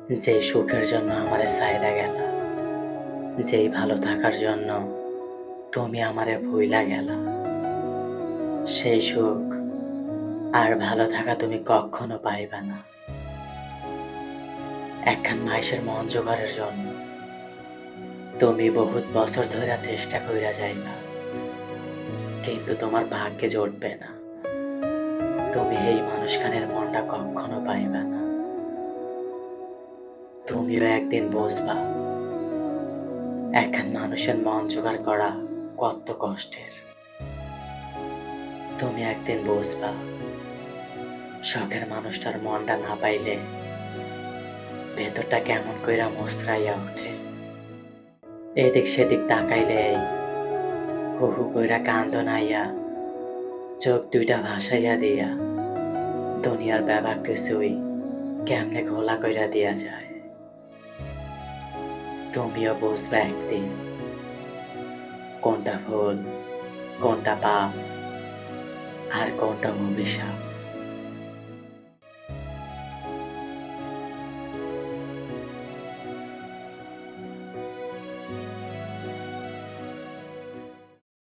যেই সুখের জন্য আমারে ছাইড়া গেলা, যেই ভালো থাকার জন্য তুমি আমারে ভুইলা গেলা, সেই সুখ আর ভালো থাকা তুমি কক্ষনো পাইবা না। একখান মাইসের মন জোগাড়ের জন্য তুমি বহুত বছর ধইরা চেষ্টা কইরা যাইবা, কিন্তু তোমার ভাগ্যে জুটবে না। তুমি এই মানুষখানের মনটা কক্ষনো পাইবা না। তুমিও একদিন বুঝবা একখান মানুষের মন জোগাড় করা কত কষ্টের। তুমি একদিন বুঝবা শখের মানুষটার মনটা না পাইলে ভেতরটা কেমন কইরা মুচড়াইয়া ওঠে। এদিক সেদিক তাকাইলেই হু হু কইরা কান্দন আইয়া চোখ দুইটা ভাসাইয়া দিয়া দুনিয়ার ব্যাপার কিছুই কেমনে ঘোলা কইরা দিয়া যায়। তুমিও বুঝবা একদিন কোনটা ভুল, কোনটা পাপ, আর কোনটা অভিশাপ।